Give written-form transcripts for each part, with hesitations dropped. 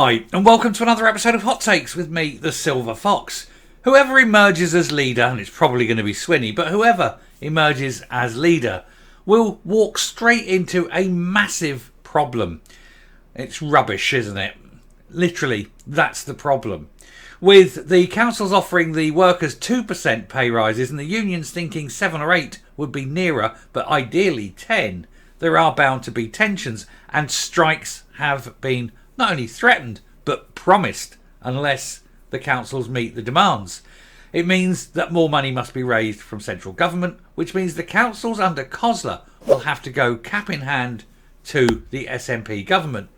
Hi, and welcome to another episode of Hot Takes with me, the Silver Fox. Whoever emerges as leader, and it's probably going to be Swinney, but whoever emerges as leader will walk straight into a massive problem. It's rubbish, isn't it? Literally, that's the problem. With the councils offering the workers 2% pay rises and the unions thinking 7 or 8 would be nearer, but ideally 10, there are bound to be tensions, and strikes have been not only threatened, but promised, unless the councils meet the demands. It means that more money must be raised from central government, which means the councils under Cosler will have to go cap in hand to the SNP government,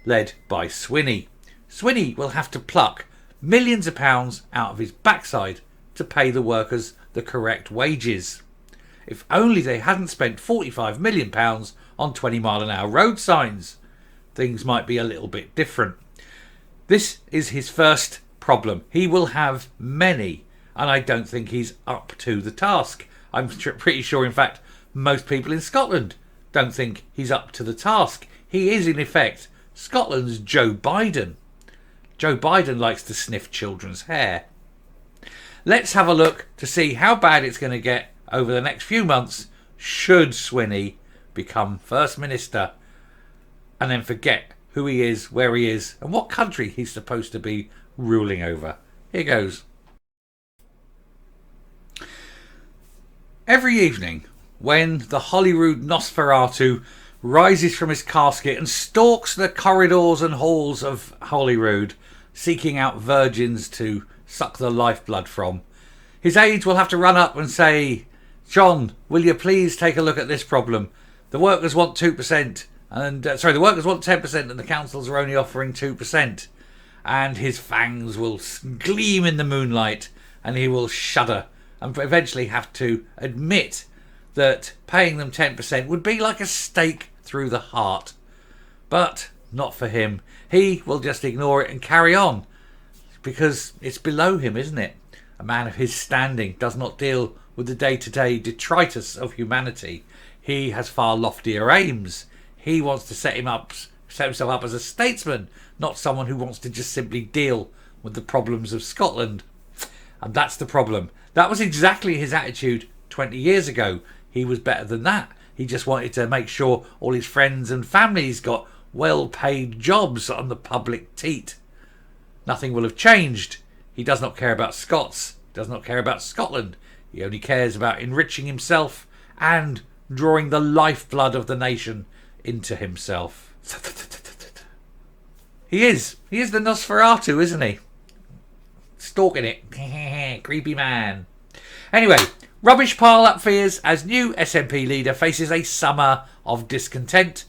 led by Swinney. Swinney will have to pluck millions of pounds out of his backside to pay the workers the correct wages. If only they hadn't spent £45 million on 20-mile-an-hour road signs, things might be a little bit different. This is his first problem. He will have many, and I don't think he's up to the task. I'm pretty sure, in fact, most people in Scotland don't think he's up to the task. He is, in effect, Scotland's Joe Biden. Joe Biden likes to sniff children's hair. Let's have a look to see how bad it's going to get over the next few months should Swinney become First Minister and then forget who he is, where he is, and what country he's supposed to be ruling over. Here goes. Every evening, when the Holyrood Nosferatu rises from his casket and stalks the corridors and halls of Holyrood, seeking out virgins to suck the lifeblood from, his aides will have to run up and say, "John, will you please take a look at this problem? The workers want 2%. The workers want 10% and the councils are only offering 2%. And his fangs will gleam in the moonlight and he will shudder and eventually have to admit that paying them 10% would be like a stake through the heart. But not for him. He will just ignore it and carry on because it's below him, isn't it? A man of his standing does not deal with the day-to-day detritus of humanity. He has far loftier aims. He wants to set himself up as a statesman, not someone who wants to just simply deal with the problems of Scotland. And that's the problem. That was exactly his attitude 20 years ago. He was better than that. He just wanted to make sure all his friends and families got well-paid jobs on the public teat. Nothing will have changed. He does not care about Scots, does not care about Scotland. He only cares about enriching himself and drawing the lifeblood of the nation into himself. He is the Nosferatu, isn't he? Stalking it. Creepy man. Anyway, rubbish pile up fears as new SNP leader faces a summer of discontent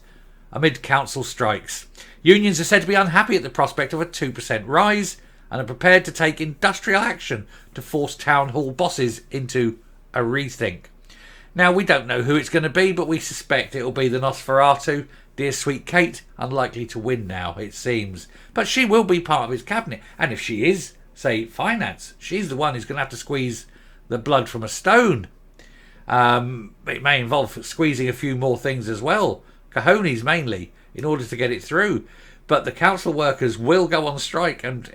amid council strikes. Unions are said to be unhappy at the prospect of a 2% rise and are prepared to take industrial action to force town hall bosses into a rethink. Now, we don't know who it's going to be, but we suspect it'll be the Nosferatu. Dear sweet Kate, unlikely to win now, it seems. But she will be part of his cabinet. And if she is, say, finance, she's the one who's going to have to squeeze the blood from a stone. It may involve squeezing a few more things as well. Cojones mainly, in order to get it through. But the council workers will go on strike. And,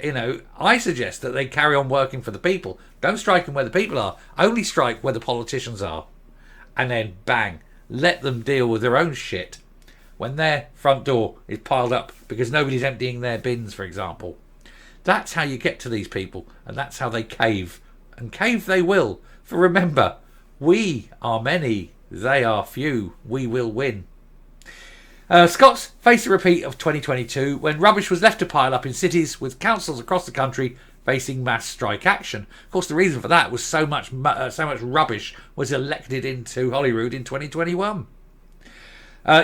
I suggest that they carry on working for the people. Don't strike them where the people are. Only strike where the politicians are. And then, bang, let them deal with their own shit when their front door is piled up because nobody's emptying their bins, for example. That's how you get to these people, and that's how they cave. And cave they will. For remember, we are many, they are few. We will win. Scots face a repeat of 2022 when rubbish was left to pile up in cities with councils across the country facing mass strike action. Of course, the reason for that was so much rubbish was elected into Holyrood in 2021.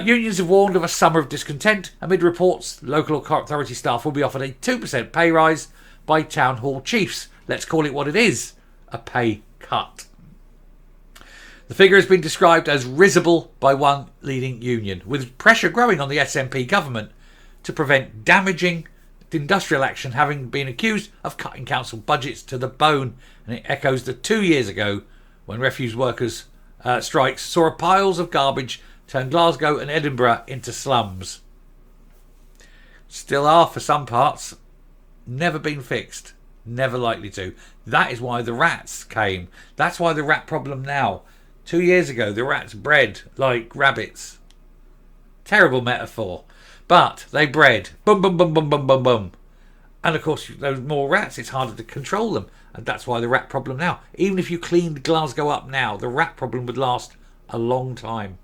Unions have warned of a summer of discontent amid reports local authority staff will be offered a 2% pay rise by town hall chiefs. Let's call it what it is, a pay cut. The figure has been described as risible by one leading union, with pressure growing on the SNP government to prevent damaging industrial action, having been accused of cutting council budgets to the bone. And it echoes the 2 years ago when refuse workers' strikes saw piles of garbage turn Glasgow and Edinburgh into slums. Still are for some parts. Never been fixed. Never likely to. That is why the rats came. That's why the rat problem now. 2 years ago, the rats bred like rabbits. Terrible metaphor. But they bred. Boom, boom, boom, boom, boom, boom, boom. And of course, those more rats, it's harder to control them. And that's why the rat problem now. Even if you cleaned Glasgow up now, the rat problem would last a long time.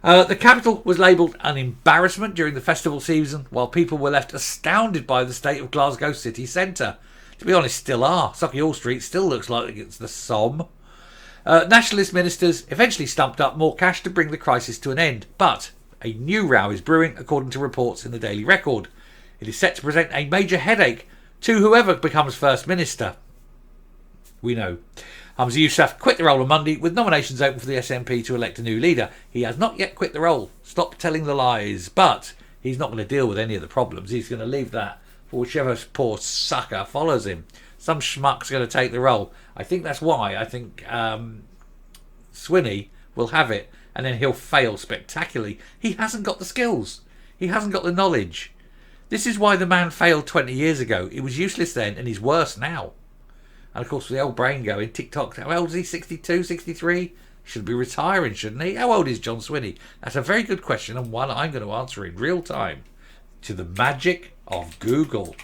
The capital was labelled an embarrassment during the festival season, while people were left astounded by the state of Glasgow city centre. To be honest, still are. Sauchiehall Street still looks like it's the Somme. Nationalist ministers eventually stumped up more cash to bring the crisis to an end, but a new row is brewing, according to reports in the Daily Record. It is set to present a major headache to whoever becomes First Minister. We know. Humza Yousaf quit the role on Monday with nominations open for the SNP to elect a new leader. He has not yet quit the role. Stop telling the lies. But he's not going to deal with any of the problems. He's going to leave that for whichever poor sucker follows him. Some schmuck's going to take the role. I think that's why I think Swinney will have it, and then he'll fail spectacularly. He hasn't got the skills. He hasn't got the knowledge. This is why the man failed 20 years ago. It was useless then, and he's worse now. And of course, with the old brain going, TikTok, how old is he? 62, 63? Should be retiring, shouldn't he? How old is John Swinney? That's a very good question, and one I'm going to answer in real time. To the magic of Google.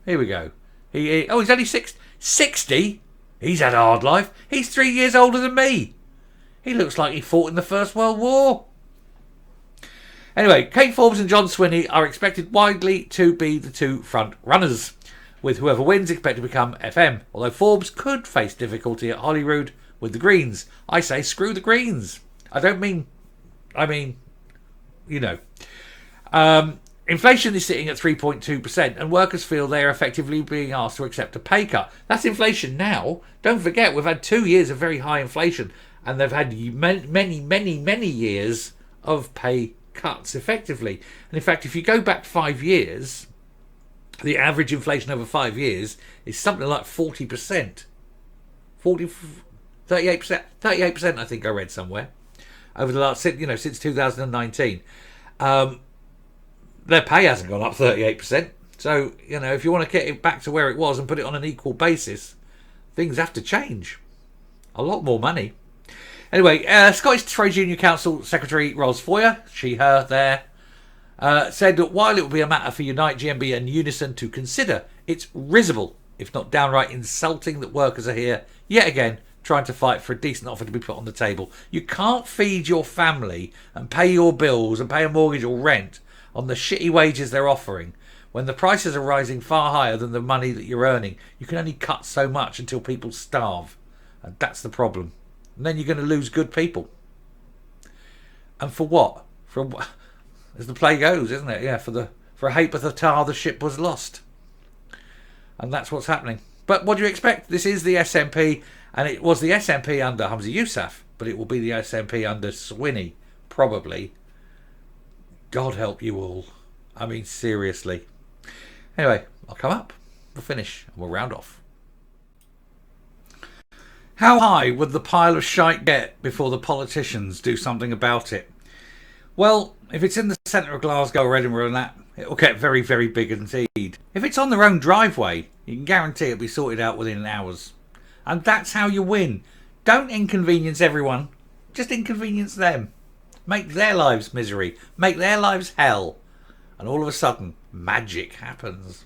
Here we go. He's only 60? He's had a hard life. He's 3 years older than me. He looks like he fought in the First World War. Anyway, Kate Forbes and John Swinney are expected widely to be the two front runners, with whoever wins expected to become FM, although Forbes could face difficulty at Holyrood with the Greens. I say screw the Greens. I mean, you know. Inflation is sitting at 3.2%, and workers feel they are effectively being asked to accept a pay cut. That's inflation now. Don't forget, we've had 2 years of very high inflation, and they've had many years of pay cuts effectively. And in fact, if you go back 5 years, the average inflation over 5 years is something like 40%. 38%, I think I read somewhere, over the last, since 2019. Their pay hasn't gone up 38%. So, if you want to get it back to where it was and put it on an equal basis, things have to change. A lot more money. Anyway, Scottish Trade Union Council Secretary Ros Foyer, she, her, there, said that while it will be a matter for Unite, GMB and Unison to consider, it's risible, if not downright insulting, that workers are here, yet again, trying to fight for a decent offer to be put on the table. You can't feed your family and pay your bills and pay a mortgage or rent on the shitty wages they're offering. When the prices are rising far higher than the money that you're earning, you can only cut so much until people starve. And that's the problem. And then you're going to lose good people. And for what? As the play goes, isn't it? Yeah, for a ha'porth of tar, the ship was lost. And that's what's happening. But what do you expect? This is the SNP, and it was the SNP under Humza Yousaf, but it will be the SNP under Swinney, probably. God help you all. I mean, seriously. Anyway, I'll come up, we'll finish, and we'll round off. How high would the pile of shite get before the politicians do something about it? Well, if it's in the centre of Glasgow or Edinburgh and that, it will get very, very big indeed. If it's on their own driveway, you can guarantee it'll be sorted out within hours. And that's how you win. Don't inconvenience everyone, just inconvenience them. Make their lives misery. Make their lives hell. And all of a sudden, magic happens.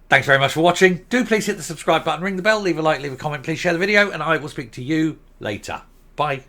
Thanks very much for watching. Do please hit the subscribe button, ring the bell, leave a like, leave a comment, please share the video, and I will speak to you later. Bye.